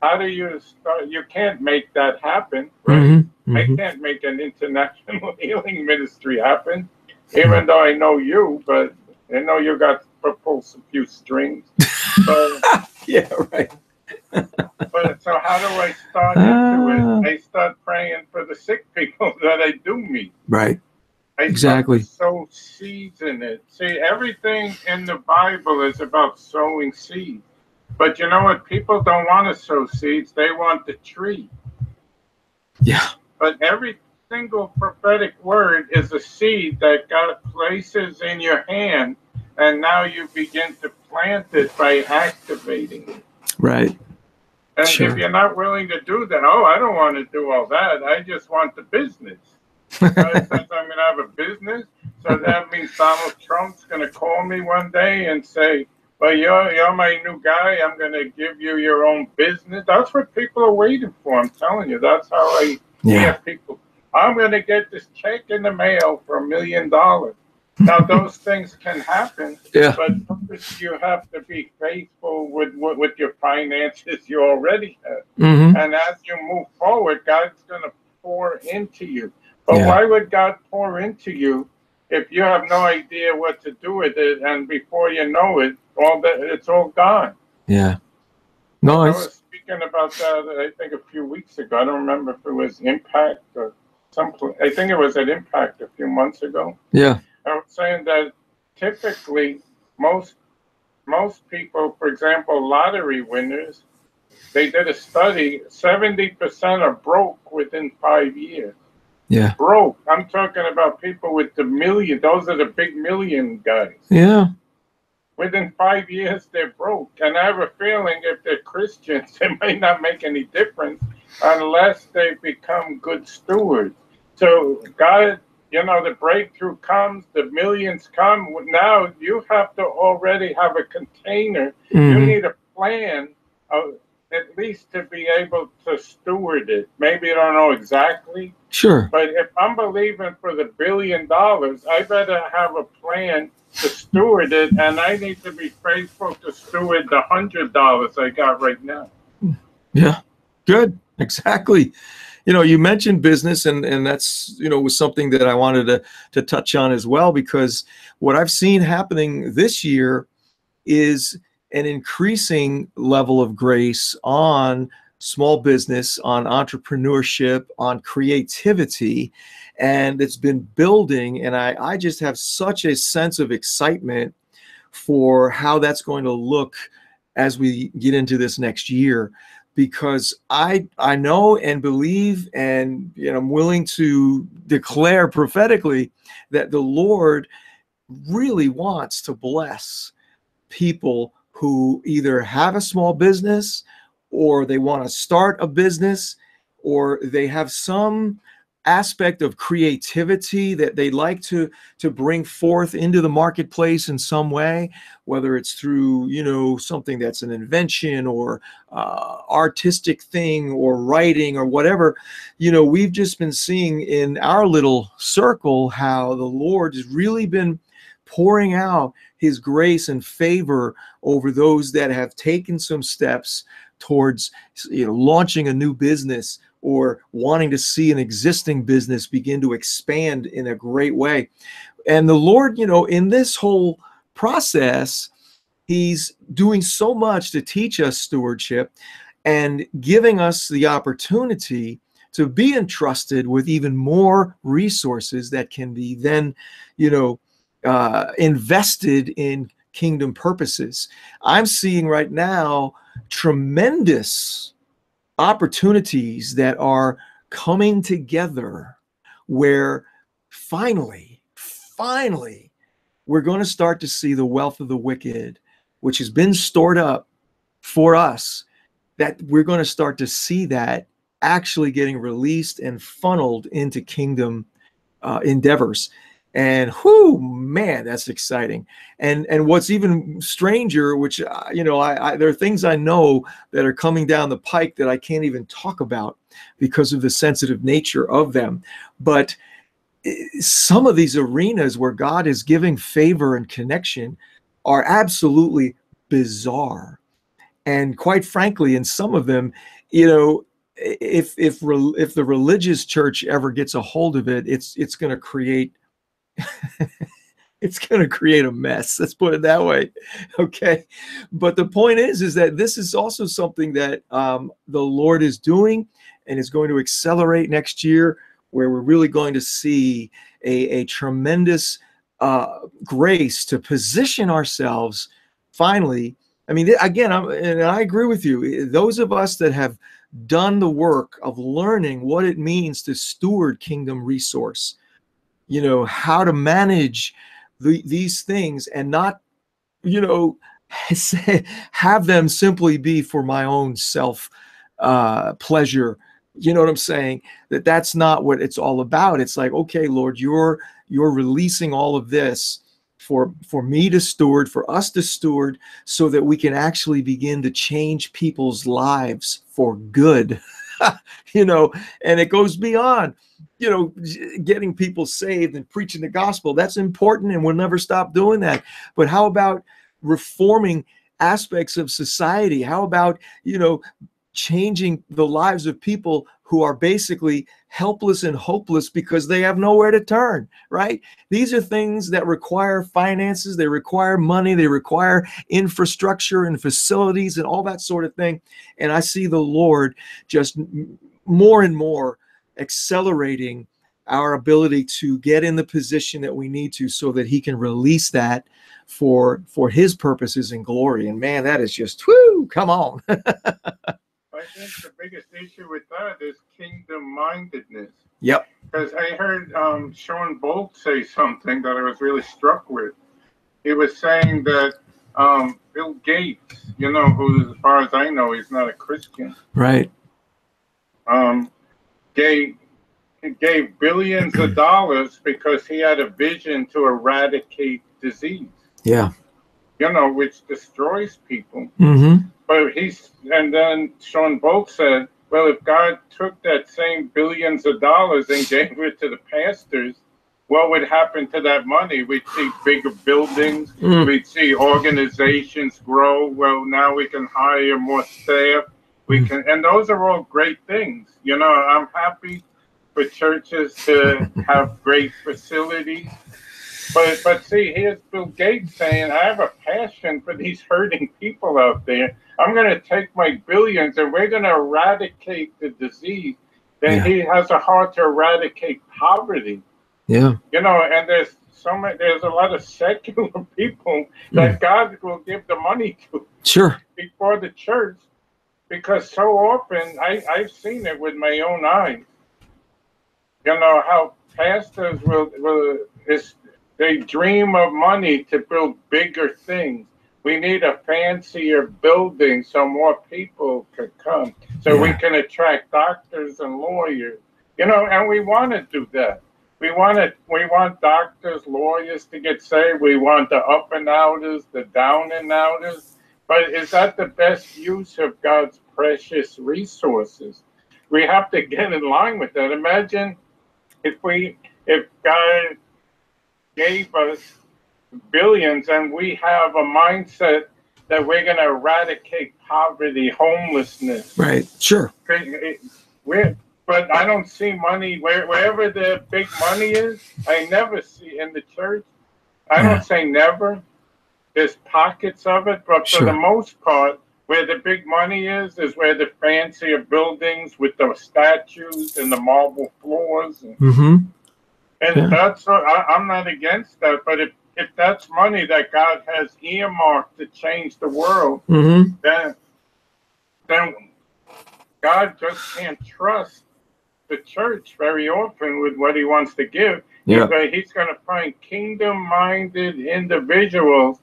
Speaker 2: How do you start? You can't make that happen, right? Mm-hmm. I can't make an international healing ministry happen, even though I know you, but I know you got propose a few strings. But,
Speaker 1: yeah, right.
Speaker 2: But so how do I start into it? I start praying for the sick people that I do meet.
Speaker 1: Right.
Speaker 2: Exactly. Sow seeds in it. See, everything in the Bible is about sowing seeds. But you know what? People don't want to sow seeds. They want the tree.
Speaker 1: Yeah.
Speaker 2: But every single prophetic word is a seed that God places in your hand, and now you begin to plant it by activating it.
Speaker 1: Right.
Speaker 2: And if you're not willing to do that, I don't want to do all that. I just want the business. Since I'm going to have a business, so that means Donald Trump's going to call me one day and say, well, you're my new guy. I'm going to give you your own business. That's what people are waiting for. I'm telling you. That's how I hear people. I'm going to get this check in the mail for $1 million. Now, those things can happen, but first you have to be faithful with your finances you already have. Mm-hmm. And as you move forward, God's going to pour into you. But why would God pour into you if you have no idea what to do with it, and before you know it, it's all gone?
Speaker 1: Yeah.
Speaker 2: No, I was speaking about that, I think, a few weeks ago. I don't remember if it was Impact or something. I think it was at Impact a few months ago.
Speaker 1: Yeah. I
Speaker 2: was saying that typically most people, for example, lottery winners, they did a study, 70% are broke within 5 years.
Speaker 1: Yeah.
Speaker 2: Broke. I'm talking about people with the million. Those are the big million guys.
Speaker 1: Yeah.
Speaker 2: Within 5 years, they're broke. And I have a feeling if they're Christians, it might not make any difference unless they become good stewards. So God, the breakthrough comes, the millions come. Now you have to already have a container. Mm-hmm. You need a plan at least to be able to steward it. Maybe you don't know exactly.
Speaker 1: Sure.
Speaker 2: But if I'm believing for the $1 billion, I better have a plan to steward it, and I need to be faithful to steward the $100 I got right now.
Speaker 1: Yeah, good. Exactly. You mentioned business, and that's, was something that I wanted to touch on as well, because what I've seen happening this year is an increasing level of grace on small business, on entrepreneurship, on creativity, and it's been building. And I just have such a sense of excitement for how that's going to look as we get into this next year, because I know and believe, and I'm willing to declare prophetically that the Lord really wants to bless people who either have a small business, or they want to start a business, or they have some aspect of creativity that they like to bring forth into the marketplace in some way, whether it's through something that's an invention, or artistic thing, or writing, or whatever. We've just been seeing in our little circle how the Lord has really been pouring out his grace and favor over those that have taken some steps towards launching a new business, or wanting to see an existing business begin to expand in a great way. And the Lord, in this whole process, he's doing so much to teach us stewardship, and giving us the opportunity to be entrusted with even more resources that can be then, invested in kingdom purposes. I'm seeing right now tremendous opportunities that are coming together, where finally, we're going to start to see the wealth of the wicked, which has been stored up for us, that we're going to start to see that actually getting released and funneled into kingdom endeavors. And whoo, man, that's exciting. And what's even stranger, which there are things I know that are coming down the pike that I can't even talk about because of the sensitive nature of them. But some of these arenas where God is giving favor and connection are absolutely bizarre. And quite frankly, in some of them, if the religious church ever gets a hold of it, it's going to create it's going to create a mess. Let's put it that way. Okay. But the point is that this is also something that the Lord is doing and is going to accelerate next year, where we're really going to see a tremendous grace to position ourselves finally. I mean, again, and I agree with you. Those of us that have done the work of learning what it means to steward kingdom resource, how to manage these things, and not, have them simply be for my own self pleasure. You know what I'm saying? That's not what it's all about. It's like, okay, Lord, you're releasing all of this for me to steward, for us to steward, so that we can actually begin to change people's lives for good. And it goes beyond, getting people saved and preaching the gospel. That's important, and we'll never stop doing that. But how about reforming aspects of society? How about, changing the lives of people who are basically helpless and hopeless because they have nowhere to turn, right? These are things that require finances, they require money, they require infrastructure and facilities and all that sort of thing. And I see the Lord just more and more accelerating our ability to get in the position that we need to, so that he can release that for his purposes and glory. And man, that is just, whoo, come on.
Speaker 2: I think the biggest issue with that is kingdom-mindedness.
Speaker 1: Yep.
Speaker 2: Because I heard Sean Bolt say something that I was really struck with. He was saying that Bill Gates, who, as far as I know, he's not a Christian.
Speaker 1: Right.
Speaker 2: Gave billions of dollars because he had a vision to eradicate disease.
Speaker 1: Yeah.
Speaker 2: Which destroys people.
Speaker 1: Mm-hmm.
Speaker 2: But and then Sean Bolt said, well, if God took that same billions of dollars and gave it to the pastors, what would happen to that money? We'd see bigger buildings. We'd see organizations grow. Well, now we can hire more staff. And those are all great things. I'm happy for churches to have great facilities. But see, here's Bill Gates saying, I have a passion for these hurting people out there. I'm going to take my billions and we're going to eradicate the disease. Then he has a heart to eradicate poverty.
Speaker 1: Yeah.
Speaker 2: And there's there's a lot of secular people that God will give the money to.
Speaker 1: Sure.
Speaker 2: Before the church, because so often I've seen it with my own eyes. You know how pastors they dream of money to build bigger things. We need a fancier building so more people could come, so we can attract doctors and lawyers. You know, and we want to do that. We want doctors, lawyers to get saved. We want the up and outers, the down and outers. But is that the best use of God's precious resources? We have to get in line with that. Imagine if God gave us billions and we have a mindset that we're going to eradicate poverty, homelessness.
Speaker 1: Right. Sure.
Speaker 2: But I don't see money wherever the big money is. I never see in the church. I don't say never. There's pockets of it, but for the most part, where the big money is where the fancier buildings with the statues and the marble floors. And that's I'm not against that, but if that's money that God has earmarked to change the world, then God just can't trust the church very often with what he wants to give. He's going to find kingdom-minded individuals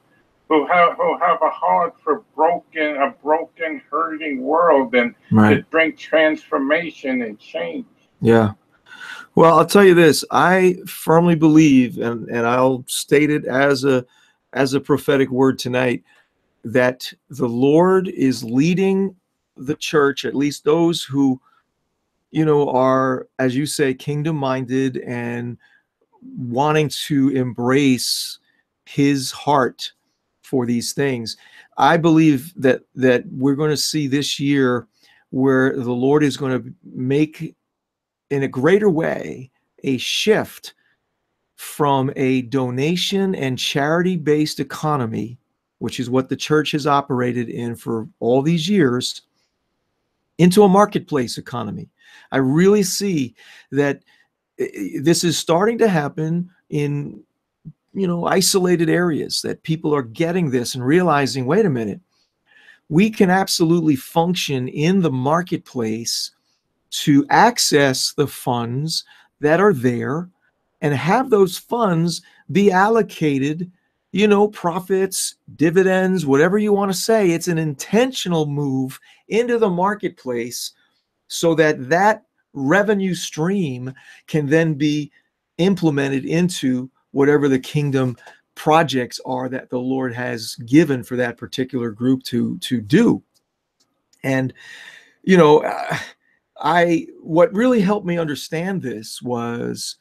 Speaker 2: who have a heart for a broken, hurting world, and to bring transformation and change.
Speaker 1: Yeah. Well, I'll tell you this. I firmly believe, and I'll state it as a prophetic word tonight, that the Lord is leading the church, at least those who, you know, are, as you say, kingdom-minded and wanting to embrace his heart for these things. I believe that we're going to see this year where the Lord is going to make, in a greater way, a shift from a donation and charity-based economy, which is what the church has operated in for all these years, into a marketplace economy. I really see that this is starting to happen in, you know, isolated areas, that people are getting this and realizing, wait a minute, we can absolutely function in the marketplace to access the funds that are there and have those funds be allocated, you know, profits, dividends, whatever you want to say. It's an intentional move into the marketplace so that that revenue stream can then be implemented into whatever the kingdom projects are that the Lord has given for that particular group to do. And, you know, what really helped me understand this was,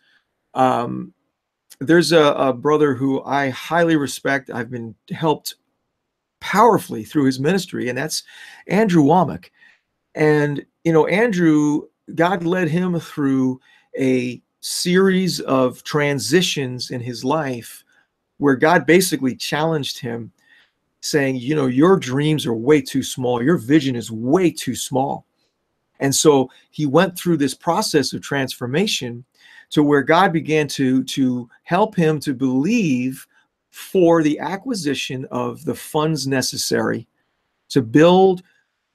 Speaker 1: there's a brother who I highly respect. I've been helped powerfully through his ministry, and that's Andrew Womack. And, you know, Andrew, God led him through a series of transitions in his life where God basically challenged him, saying, you know, your dreams are way too small. Your vision is way too small. And so he went through this process of transformation to where God began to help him to believe for the acquisition of the funds necessary to build $1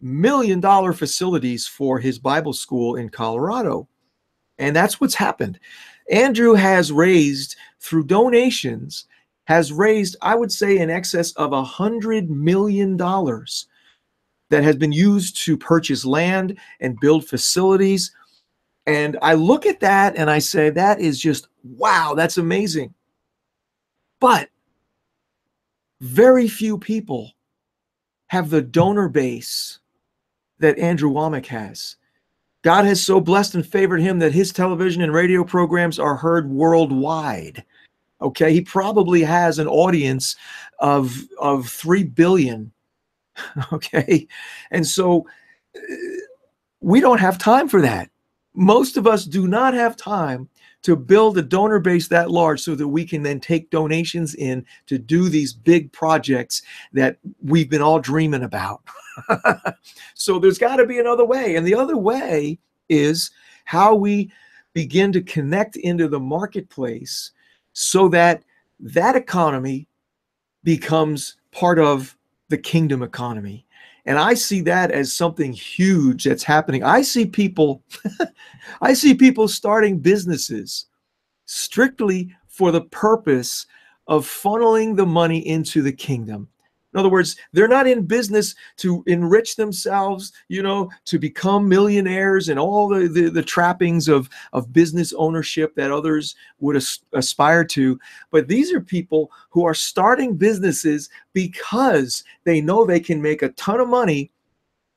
Speaker 1: million facilities for his Bible school in Colorado. And that's what's happened. Andrew has raised, through donations, I would say, in excess of $100 million that has been used to purchase land and build facilities. And I look at that and I say, that is just, wow, that's amazing. But very few people have the donor base that Andrew Womack has. God has so blessed and favored him that his television and radio programs are heard worldwide. Okay, he probably has an audience of 3 billion. Okay, and so we don't have time for that. Most of us do not have time to build a donor base that large so that we can then take donations in to do these big projects that we've been all dreaming about. So there's got to be another way. And the other way is how we begin to connect into the marketplace so that that economy becomes part of the kingdom economy. And I see that as something huge that's happening. I see people, I see people starting businesses strictly for the purpose of funneling the money into the kingdom. In other words, they're not in business to enrich themselves, to become millionaires and all the trappings of business ownership that others would aspire to. But these are people who are starting businesses because they know they can make a ton of money,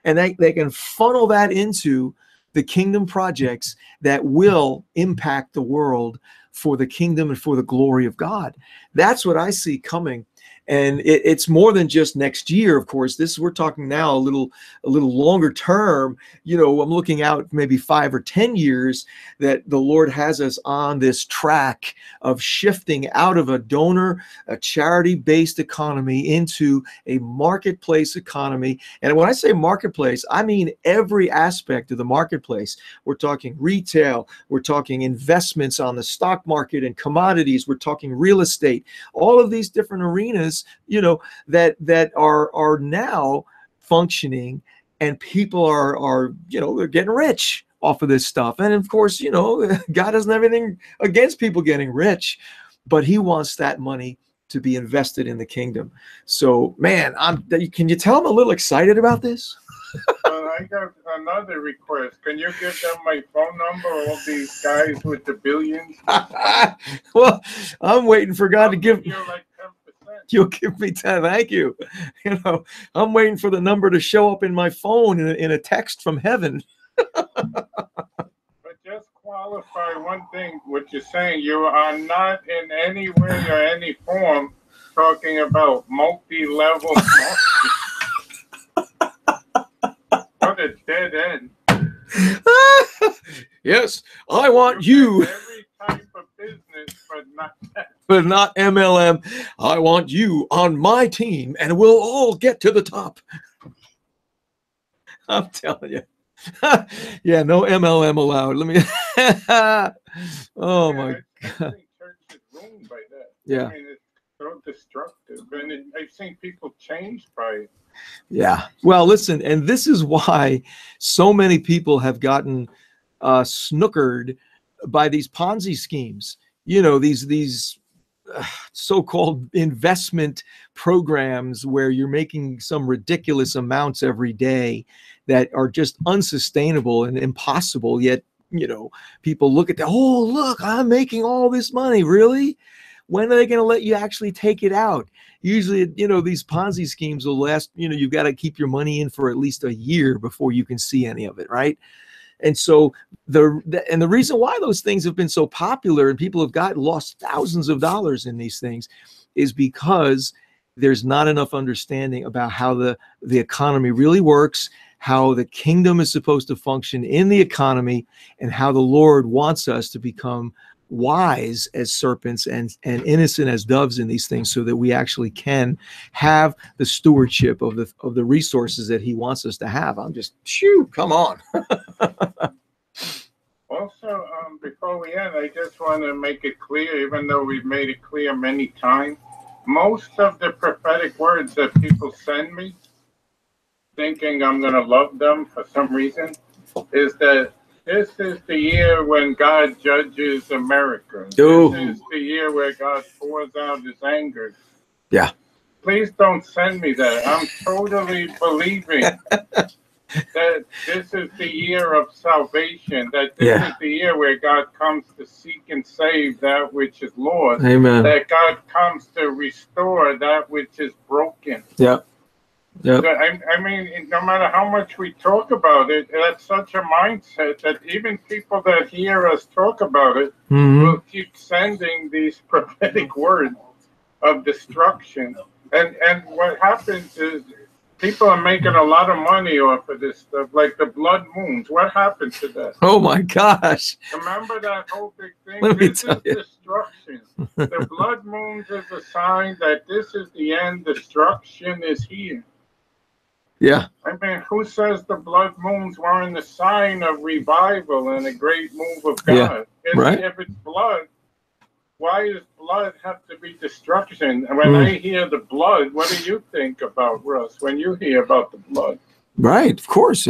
Speaker 1: and they can funnel that into the kingdom projects that will impact the world for the kingdom and for the glory of God. That's what I see coming. And it's more than just next year, of course. We're talking now a little longer term. I'm looking out maybe 5 or 10 years that the Lord has us on this track of shifting out of a charity-based economy into a marketplace economy. And when I say marketplace, I mean every aspect of the marketplace. We're talking retail, we're talking investments on the stock market and commodities, we're talking real estate, all of these different arenas, that are now functioning, and people are they're getting rich off of this stuff. And of course, God doesn't have anything against people getting rich, but he wants that money to be invested in the kingdom. So, man, can you tell I'm a little excited about this?
Speaker 2: I got another request. Can you give them my phone number, all these guys with the billions?
Speaker 1: Well, I'm waiting for God to give
Speaker 2: you like 10%.
Speaker 1: You'll give me 10. Thank you. I'm waiting for the number to show up in my phone in a text from heaven.
Speaker 2: But just qualify one thing, what you're saying. You are not in any way or any form talking about multi-level marketing. What a dead end.
Speaker 1: Yes, I want you.
Speaker 2: Every type of business, but not that.
Speaker 1: But not MLM. I want you on my team, and we'll all get to the top. I'm telling you. Yeah, no MLM allowed. Let me. Oh my God.
Speaker 2: I think church is ruined by that.
Speaker 1: Yeah.
Speaker 2: I mean, it's so destructive, and I've seen people changed by it.
Speaker 1: Yeah. Well, listen, and this is why so many people have gotten snookered by these Ponzi schemes. These so-called investment programs where you're making some ridiculous amounts every day that are just unsustainable and impossible. Yet, people look at that. Oh, look, I'm making all this money. Really? When are they going to let you actually take it out? Usually, these Ponzi schemes will last, you've got to keep your money in for at least a year before you can see any of it, right? And so the reason why those things have been so popular and people have lost thousands of dollars in these things is because there's not enough understanding about how the economy really works, how the kingdom is supposed to function in the economy, and how the Lord wants us to become wise as serpents and innocent as doves in these things, so that we actually can have the stewardship of the resources that he wants us to have. I'm just, come on.
Speaker 2: Also, before we end, I just want to make it clear, even though we've made it clear many times, most of the prophetic words that people send me, thinking I'm going to love them for some reason, is that this is the year when God judges America.
Speaker 1: Ooh.
Speaker 2: This is the year where God pours out his anger.
Speaker 1: Yeah.
Speaker 2: Please don't send me that. I'm totally believing that this is the year of salvation, that this is the year where God comes to seek and save that which is lost.
Speaker 1: Amen.
Speaker 2: That God comes to restore that which is broken.
Speaker 1: Yeah. Yep.
Speaker 2: I mean, no matter how much we talk about it, that's such a mindset that even people that hear us talk about it will keep sending these prophetic words of destruction. And what happens is people are making a lot of money off of this stuff, like the blood moons. What happened to that?
Speaker 1: Oh my gosh.
Speaker 2: Remember that whole big thing?
Speaker 1: This
Speaker 2: is destruction. The blood moons is a sign that this is the end. Destruction is here.
Speaker 1: Yeah.
Speaker 2: I mean, who says the blood moons weren't a sign of revival and a great move of God?
Speaker 1: Yeah. Right.
Speaker 2: If it's blood, why does blood have to be destruction? And when I hear the blood, what do you think about, Russ, when you hear about the blood?
Speaker 1: Right, of course.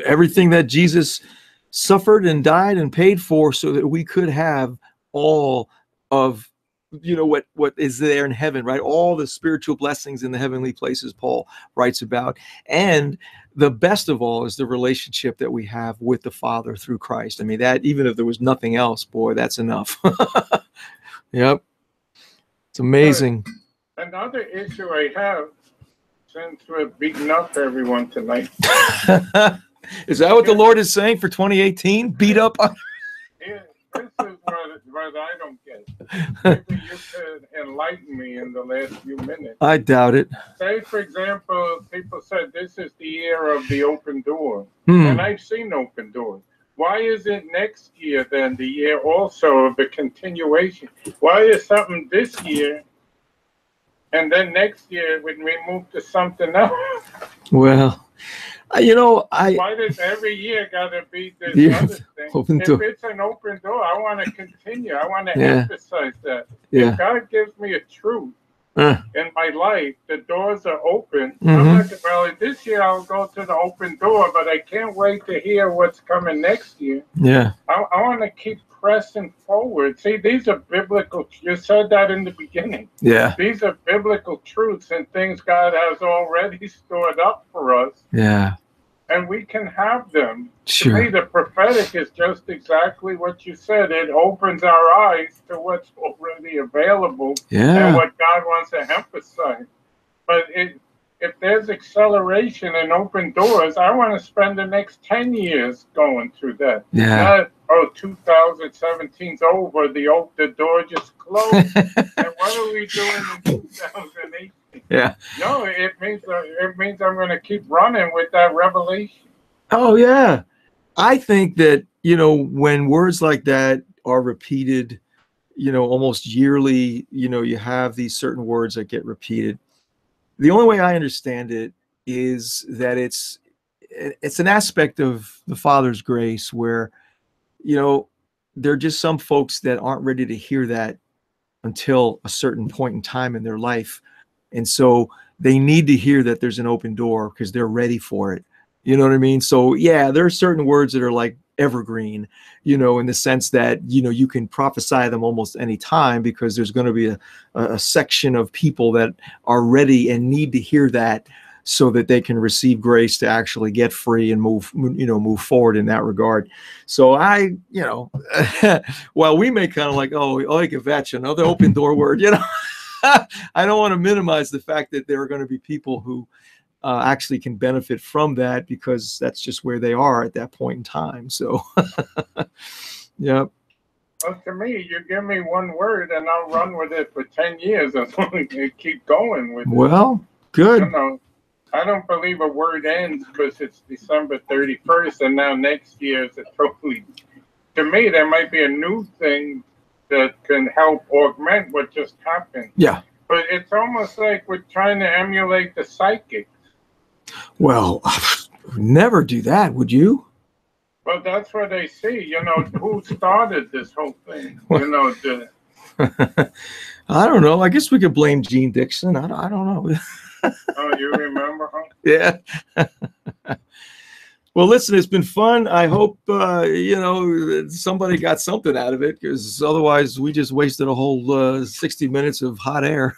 Speaker 1: Everything that Jesus suffered and died and paid for so that we could have all of, what is there in heaven, right? All the spiritual blessings in the heavenly places Paul writes about. And the best of all is the relationship that we have with the Father through Christ. I mean, that even if there was nothing else, boy, that's enough. Yep. It's amazing.
Speaker 2: Another issue I have, since we're beating up everyone tonight.
Speaker 1: Is that what the Lord is saying for 2018? Beat up on...
Speaker 2: Yeah, this is what I don't get. Maybe you could enlighten me in the last few minutes.
Speaker 1: I doubt it.
Speaker 2: Say, for example, people said this is the year of the open door. And I've seen open doors. Why is it next year then the year also of the continuation? Why is something this year and then next year when we move to something else?
Speaker 1: Well,
Speaker 2: why does every year gotta be this other thing? If it's an open door, I want to continue. I want to emphasize that. If God gives me a truth in my life, the doors are open. I'm not, well, this year I'll go to the open door, but I can't wait to hear what's coming next year.
Speaker 1: Yeah.
Speaker 2: I want to keep pressing forward. See, these are biblical. You said that in the beginning.
Speaker 1: Yeah.
Speaker 2: These are biblical truths and things God has already stored up for us.
Speaker 1: Yeah.
Speaker 2: And we can have them.
Speaker 1: Sure.
Speaker 2: To me, the prophetic is just exactly what you said. It opens our eyes to what's already available and what God wants to emphasize. But if there's acceleration and open doors, I want to spend the next 10 years going through that.
Speaker 1: Yeah.
Speaker 2: Not, 2017's over, the door just closed. And what are we doing in 2018?
Speaker 1: Yeah.
Speaker 2: No, it means I'm going to keep running with that revelation.
Speaker 1: Oh, yeah. I think that, when words like that are repeated, almost yearly, you have these certain words that get repeated. The only way I understand it is that it's an aspect of the Father's grace where, there are just some folks that aren't ready to hear that until a certain point in time in their life. And so they need to hear that there's an open door because they're ready for it. You know what I mean? So yeah, there are certain words that are like evergreen, in the sense that, you can prophesy them almost any time because there's going to be a section of people that are ready and need to hear that so that they can receive grace to actually get free and move forward in that regard. So while we may kind of like, oikavetch, another open door word, I don't want to minimize the fact that there are going to be people who actually can benefit from that because that's just where they are at that point in time. So, yeah.
Speaker 2: Well, to me, you give me one word and I'll run with it for 10 years as long as you keep going with it.
Speaker 1: Well, good.
Speaker 2: I don't believe a word ends because it's December 31st and now next year is a totally... To me, there might be a new thing that can help augment what just happened.
Speaker 1: Yeah.
Speaker 2: But it's almost like we're trying to emulate the psychics.
Speaker 1: Well, never do that, would you?
Speaker 2: Well, that's what they see. Who started this whole thing?
Speaker 1: I don't know. I guess we could blame Gene Dixon. I don't know.
Speaker 2: Oh, you remember her?
Speaker 1: Yeah. Well, listen, it's been fun. I hope, somebody got something out of it because otherwise we just wasted a whole 60 minutes of hot air.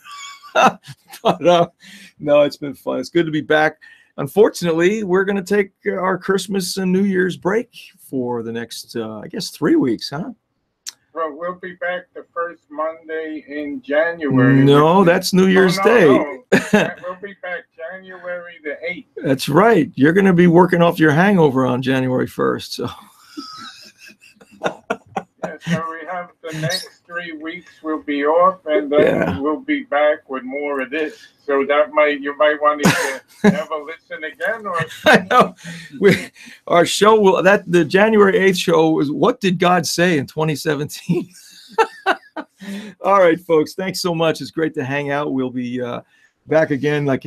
Speaker 1: But no, it's been fun. It's good to be back. Unfortunately, we're going to take our Christmas and New Year's break for the next, 3 weeks, huh?
Speaker 2: Well, we'll be back the first Monday in January.
Speaker 1: No, that's New Year's Day.
Speaker 2: No. We'll be back January the 8th.
Speaker 1: That's right. You're going to be working off your hangover on January 1st. So.
Speaker 2: Yeah, so we have the next 3 weeks we'll be off, and then we'll be back with more of this. So you might want to never listen again. Or
Speaker 1: I know. Our show the January 8th show is What Did God Say in 2017? All right, folks. Thanks so much. It's great to hang out. We'll be back again, like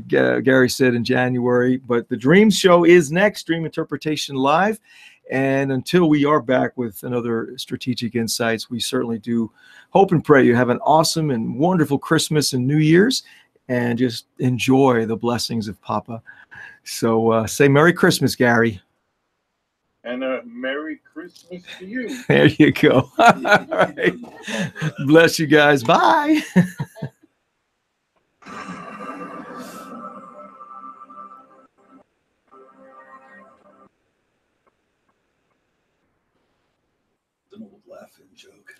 Speaker 1: Gary said, in January. But the Dreams show is next, Dream Interpretation Live. And until we are back with another Strategic Insights, we certainly do hope and pray you have an awesome and wonderful Christmas and New Year's, and just enjoy the blessings of Papa. So say Merry Christmas, Gary.
Speaker 2: And a Merry Christmas to you.
Speaker 1: There you go. All right. Bless you guys. Bye. An old laughing joke.